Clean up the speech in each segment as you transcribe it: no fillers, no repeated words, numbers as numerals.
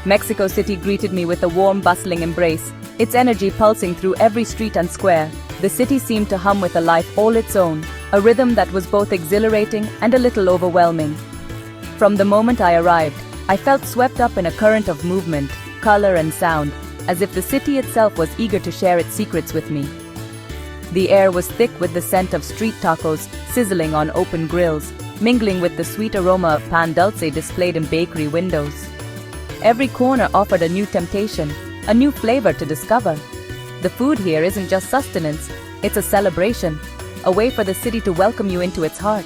Mexico City greeted me with a warm, bustling embrace, its energy pulsing through every street and square. The city seemed to hum with a life all its own, a rhythm that was both exhilarating and a little overwhelming. From the moment I arrived, I felt swept up in a current of movement, color and sound, as if the city itself was eager to share its secrets with me. The air was thick with the scent of street tacos sizzling on open grills, mingling with the sweet aroma of pan dulce displayed in bakery windows. Every corner offered a new temptation, a new flavor to discover. The food here isn't just sustenance, it's a celebration, a way for the city to welcome you into its heart.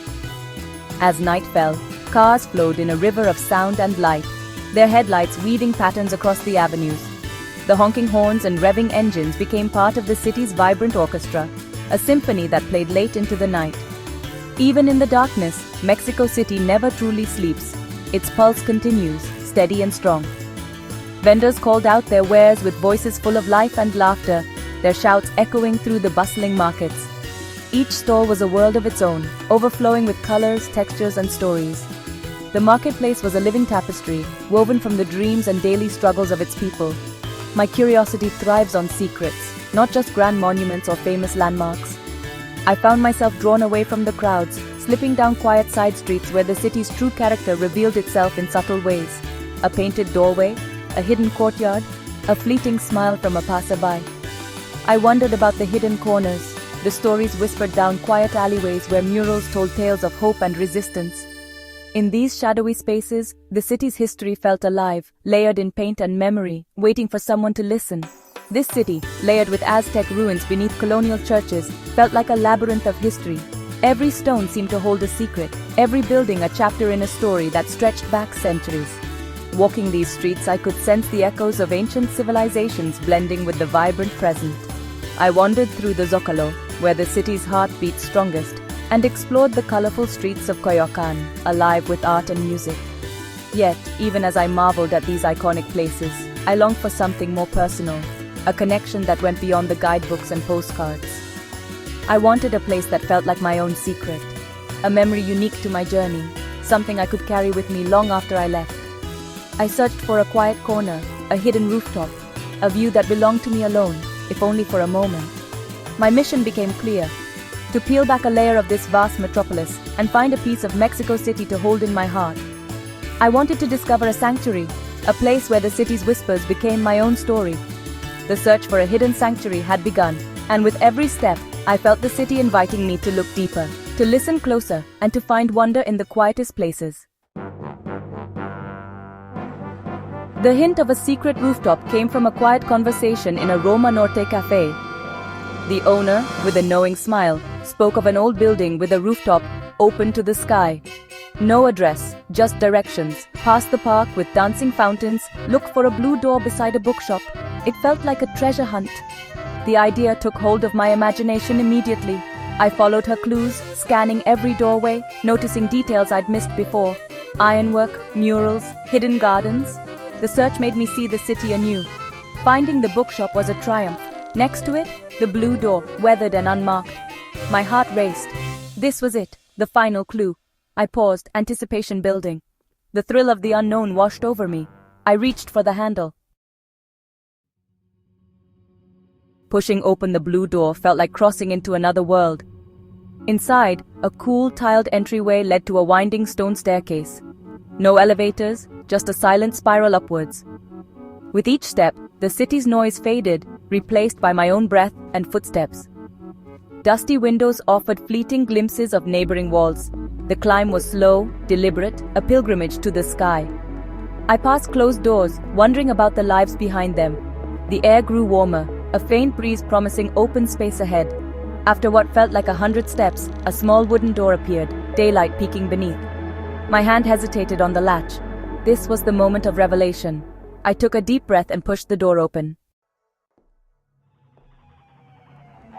As night fell, cars flowed in a river of sound and light, their headlights weaving patterns across the avenues. The honking horns and revving engines became part of the city's vibrant orchestra, a symphony that played late into the night. Even in the darkness, Mexico City never truly sleeps. Its pulse continues, steady and strong. Vendors called out their wares with voices full of life and laughter, their shouts echoing through the bustling markets. Each stall was a world of its own, overflowing with colors, textures, and stories. The marketplace was a living tapestry, woven from the dreams and daily struggles of its people. My curiosity thrives on secrets, not just grand monuments or famous landmarks. I found myself drawn away from the crowds, slipping down quiet side streets where the city's true character revealed itself in subtle ways. A painted doorway, a hidden courtyard, a fleeting smile from a passerby. I wondered about the hidden corners, the stories whispered down quiet alleyways where murals told tales of hope and resistance. In these shadowy spaces, the city's history felt alive, layered in paint and memory, waiting for someone to listen. This city, layered with Aztec ruins beneath colonial churches, felt like a labyrinth of history. Every stone seemed to hold a secret, every building a chapter in a story that stretched back centuries. Walking these streets, I could sense the echoes of ancient civilizations blending with the vibrant present. I wandered through the Zócalo, where the city's heart beat strongest, and explored the colorful streets of Coyoacán, alive with art and music. Yet, even as I marveled at these iconic places, I longed for something more personal, a connection that went beyond the guidebooks and postcards. I wanted a place that felt like my own secret, a memory unique to my journey, something I could carry with me long after I left. I searched for a quiet corner, a hidden rooftop, a view that belonged to me alone, if only for a moment. My mission became clear: to peel back a layer of this vast metropolis and find a piece of Mexico City to hold in my heart. I wanted to discover a sanctuary, a place where the city's whispers became my own story. The search for a hidden sanctuary had begun, and with every step, I felt the city inviting me to look deeper, to listen closer, and to find wonder in the quietest places. The hint of a secret rooftop came from a quiet conversation in a Roma Norte cafe. The owner, with a knowing smile, spoke of an old building with a rooftop open to the sky. No address, just directions. Past the park with dancing fountains, look for a blue door beside a bookshop. It felt like a treasure hunt. The idea took hold of my imagination immediately. I followed her clues, scanning every doorway, noticing details I'd missed before. Ironwork, murals, hidden gardens. The search made me see the city anew. Finding the bookshop was a triumph. Next to it, the blue door, weathered and unmarked. My heart raced. This was it, the final clue. I paused, anticipation building. The thrill of the unknown washed over me. I reached for the handle. Pushing open the blue door felt like crossing into another world. Inside, a cool, tiled entryway led to a winding stone staircase. No elevators, just a silent spiral upwards. With each step, the city's noise faded, replaced by my own breath and footsteps. Dusty windows offered fleeting glimpses of neighboring walls. The climb was slow, deliberate, a pilgrimage to the sky. I passed closed doors, wondering about the lives behind them. The air grew warmer, a faint breeze promising open space ahead. After what felt like 100 steps, a small wooden door appeared, daylight peeking beneath. My hand hesitated on the latch. This was the moment of revelation. I took a deep breath and pushed the door open.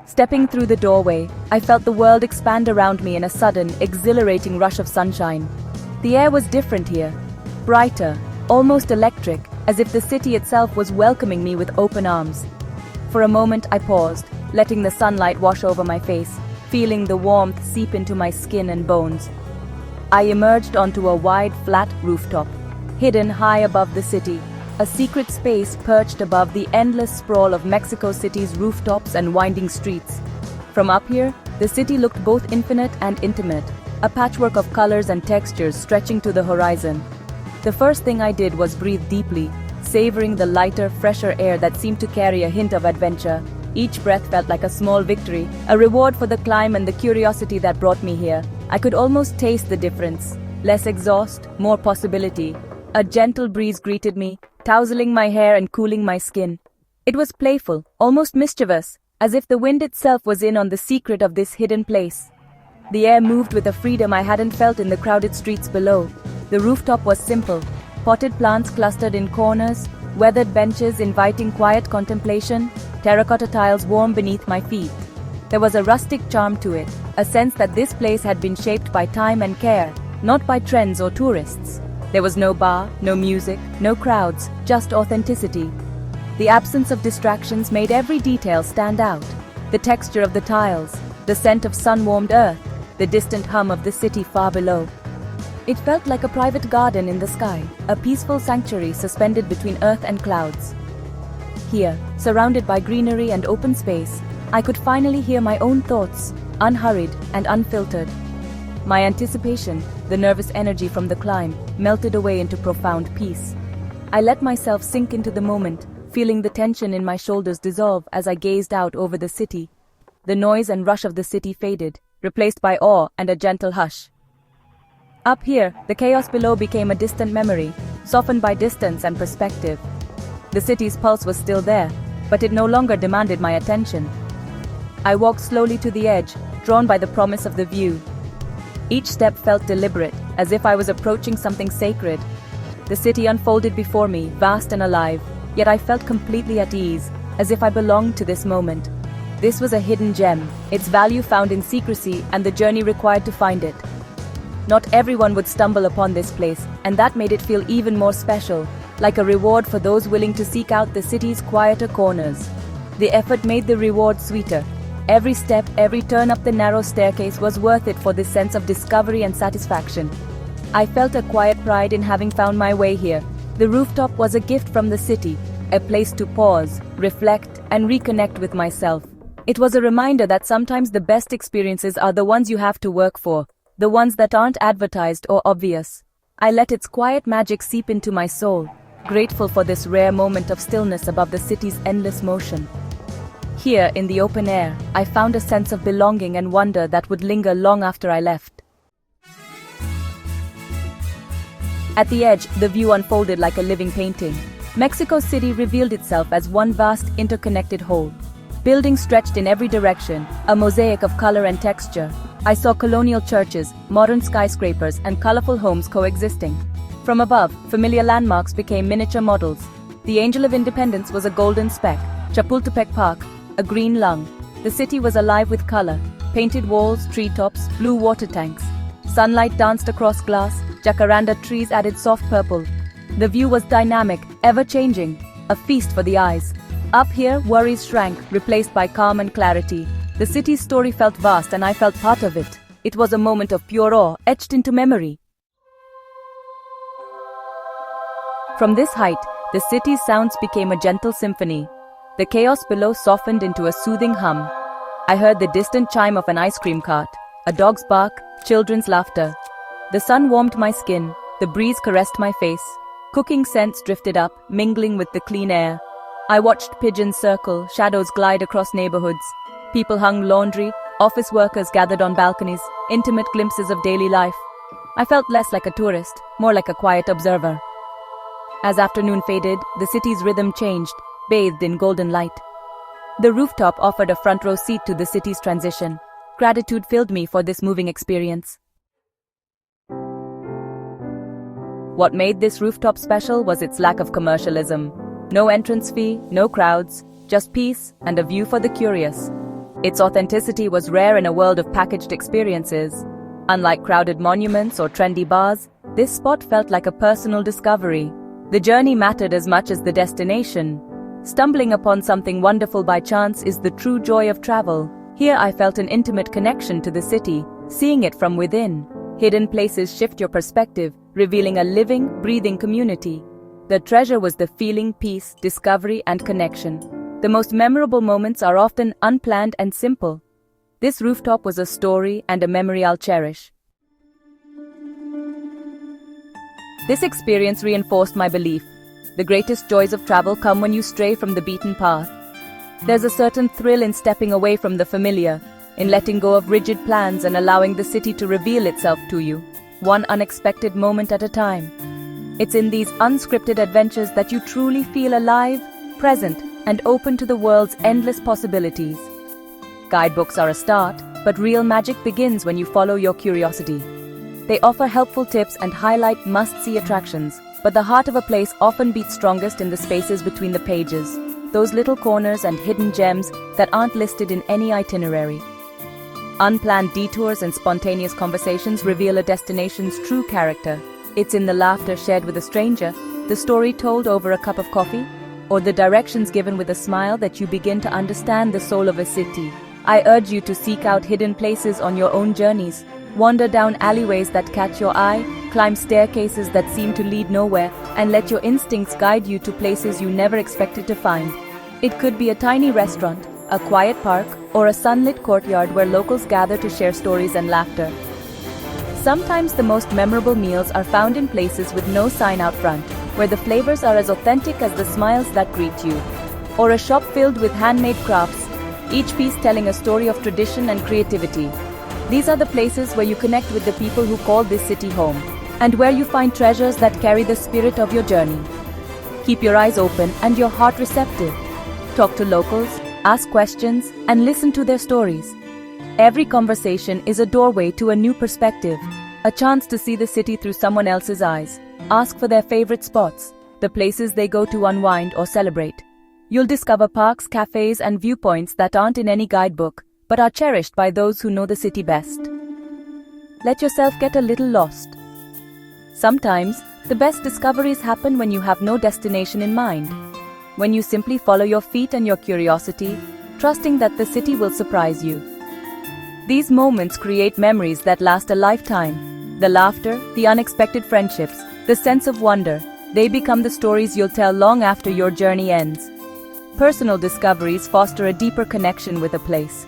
Stepping through the doorway, I felt the world expand around me in a sudden, exhilarating rush of sunshine. The air was different here, brighter, almost electric, as if the city itself was welcoming me with open arms. For a moment I paused, letting the sunlight wash over my face, feeling the warmth seep into my skin and bones. I emerged onto a wide, flat rooftop, hidden high above the city, a secret space perched above the endless sprawl of Mexico City's rooftops and winding streets. From up here, the city looked both infinite and intimate, a patchwork of colors and textures stretching to the horizon. The first thing I did was breathe deeply, savoring the lighter, fresher air that seemed to carry a hint of adventure. Each breath felt like a small victory, a reward for the climb and the curiosity that brought me here. I could almost taste the difference. Less exhaust, more possibility. A gentle breeze greeted me, tousling my hair and cooling my skin. It was playful, almost mischievous, as if the wind itself was in on the secret of this hidden place. The air moved with a freedom I hadn't felt in the crowded streets below. The rooftop was simple, potted plants clustered in corners, weathered benches inviting quiet contemplation, terracotta tiles warm beneath my feet. There was a rustic charm to it, a sense that this place had been shaped by time and care, not by trends or tourists. There was no bar, no music, no crowds, just authenticity. The absence of distractions made every detail stand out. The texture of the tiles, the scent of sun-warmed earth, the distant hum of the city far below. It felt like a private garden in the sky, a peaceful sanctuary suspended between earth and clouds. Here, surrounded by greenery and open space, I could finally hear my own thoughts, unhurried and unfiltered. My anticipation, the nervous energy from the climb, melted away into profound peace. I let myself sink into the moment, feeling the tension in my shoulders dissolve as I gazed out over the city. The noise and rush of the city faded, replaced by awe and a gentle hush. Up here, the chaos below became a distant memory, softened by distance and perspective. The city's pulse was still there, but it no longer demanded my attention. I walked slowly to the edge, drawn by the promise of the view. Each step felt deliberate, as if I was approaching something sacred. The city unfolded before me, vast and alive, yet I felt completely at ease, as if I belonged to this moment. This was a hidden gem, its value found in secrecy and the journey required to find it. Not everyone would stumble upon this place, and that made it feel even more special, like a reward for those willing to seek out the city's quieter corners. The effort made the reward sweeter. Every step, every turn up the narrow staircase was worth it for this sense of discovery and satisfaction. I felt a quiet pride in having found my way here. The rooftop was a gift from the city, a place to pause, reflect, and reconnect with myself. It was a reminder that sometimes the best experiences are the ones you have to work for, the ones that aren't advertised or obvious. I let its quiet magic seep into my soul, grateful for this rare moment of stillness above the city's endless motion. Here, in the open air, I found a sense of belonging and wonder that would linger long after I left. At the edge, the view unfolded like a living painting. Mexico City revealed itself as one vast, interconnected whole. Buildings stretched in every direction, a mosaic of color and texture. I saw colonial churches, modern skyscrapers, and colorful homes coexisting. From above, familiar landmarks became miniature models. The Angel of Independence was a golden speck, Chapultepec Park, a green lung. The city was alive with color, painted walls, treetops, blue water tanks. Sunlight danced across glass, jacaranda trees added soft purple. The view was dynamic, ever-changing, a feast for the eyes. Up here, worries shrank, replaced by calm and clarity. The city's story felt vast and I felt part of it. It was a moment of pure awe, etched into memory. From this height, the city's sounds became a gentle symphony. The chaos below softened into a soothing hum. I heard the distant chime of an ice cream cart, a dog's bark, children's laughter. The sun warmed my skin, the breeze caressed my face. Cooking scents drifted up, mingling with the clean air. I watched pigeons circle, shadows glide across neighborhoods. People hung laundry, office workers gathered on balconies, intimate glimpses of daily life. I felt less like a tourist, more like a quiet observer. As afternoon faded, the city's rhythm changed, bathed in golden light. The rooftop offered a front row seat to the city's transition. Gratitude filled me for this moving experience. What made this rooftop special was its lack of commercialism. No entrance fee, no crowds, just peace and a view for the curious. Its authenticity was rare in a world of packaged experiences. Unlike crowded monuments or trendy bars, this spot felt like a personal discovery. The journey mattered as much as the destination. Stumbling upon something wonderful by chance is the true joy of travel. Here I felt an intimate connection to the city, seeing it from within. Hidden places shift your perspective, revealing a living, breathing community. The treasure was the feeling, peace, discovery, and connection. The most memorable moments are often unplanned and simple. This rooftop was a story and a memory I'll cherish. This experience reinforced my belief. The greatest joys of travel come when you stray from the beaten path. There's a certain thrill in stepping away from the familiar, in letting go of rigid plans and allowing the city to reveal itself to you, one unexpected moment at a time. It's in these unscripted adventures that you truly feel alive, present, and open to the world's endless possibilities. Guidebooks are a start, but real magic begins when you follow your curiosity. They offer helpful tips and highlight must-see attractions, but the heart of a place often beats strongest in the spaces between the pages, those little corners and hidden gems that aren't listed in any itinerary. Unplanned detours and spontaneous conversations reveal a destination's true character. It's in the laughter shared with a stranger, the story told over a cup of coffee, or the directions given with a smile that you begin to understand the soul of a city. I urge you to seek out hidden places on your own journeys. Wander down alleyways that catch your eye, climb staircases that seem to lead nowhere, and let your instincts guide you to places you never expected to find. It could be a tiny restaurant, a quiet park, or a sunlit courtyard where locals gather to share stories and laughter. Sometimes the most memorable meals are found in places with no sign out front, where the flavors are as authentic as the smiles that greet you. Or a shop filled with handmade crafts, each piece telling a story of tradition and creativity. These are the places where you connect with the people who call this city home, and where you find treasures that carry the spirit of your journey. Keep your eyes open and your heart receptive. Talk to locals, ask questions, and listen to their stories. Every conversation is a doorway to a new perspective, a chance to see the city through someone else's eyes. Ask for their favorite spots, the places they go to unwind or celebrate. You'll discover parks, cafes, and viewpoints that aren't in any guidebook, but are cherished by those who know the city best. Let yourself get a little lost. Sometimes, the best discoveries happen when you have no destination in mind. When you simply follow your feet and your curiosity, trusting that the city will surprise you. These moments create memories that last a lifetime. The laughter, the unexpected friendships, the sense of wonder, they become the stories you'll tell long after your journey ends. Personal discoveries foster a deeper connection with a place.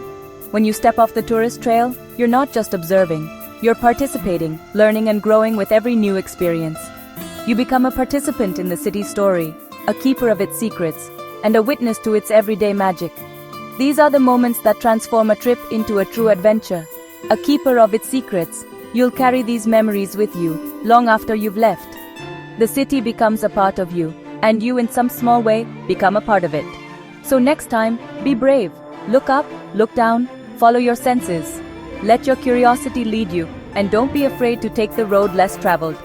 When you step off the tourist trail, you're not just observing, you're participating, learning and growing with every new experience. You become a participant in the city's story, a keeper of its secrets, and a witness to its everyday magic. These are the moments that transform a trip into a true adventure. A keeper of its secrets, you'll carry these memories with you, long after you've left. The city becomes a part of you, and you in some small way, become a part of it. So next time, be brave. Look up, look down, follow your senses. Let your curiosity lead you, and don't be afraid to take the road less traveled.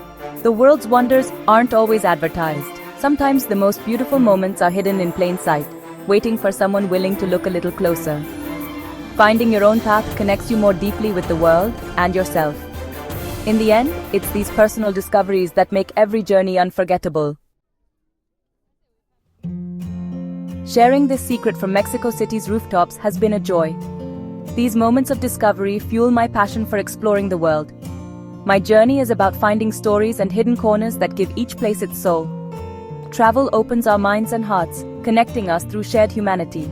The world's wonders aren't always advertised. Sometimes the most beautiful moments are hidden in plain sight, waiting for someone willing to look a little closer. Finding your own path connects you more deeply with the world and yourself. In the end, it's these personal discoveries that make every journey unforgettable. Sharing this secret from Mexico City's rooftops has been a joy. These moments of discovery fuel my passion for exploring the world. My journey is about finding stories and hidden corners that give each place its soul. Travel opens our minds and hearts, connecting us through shared humanity.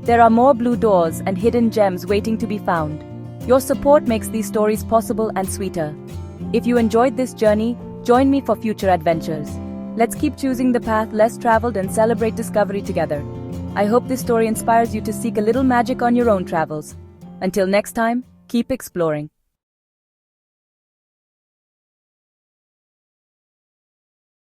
There are more blue doors and hidden gems waiting to be found. Your support makes these stories possible and sweeter. If you enjoyed this journey, join me for future adventures. Let's keep choosing the path less traveled and celebrate discovery together. I hope this story inspires you to seek a little magic on your own travels. Until next time, keep exploring.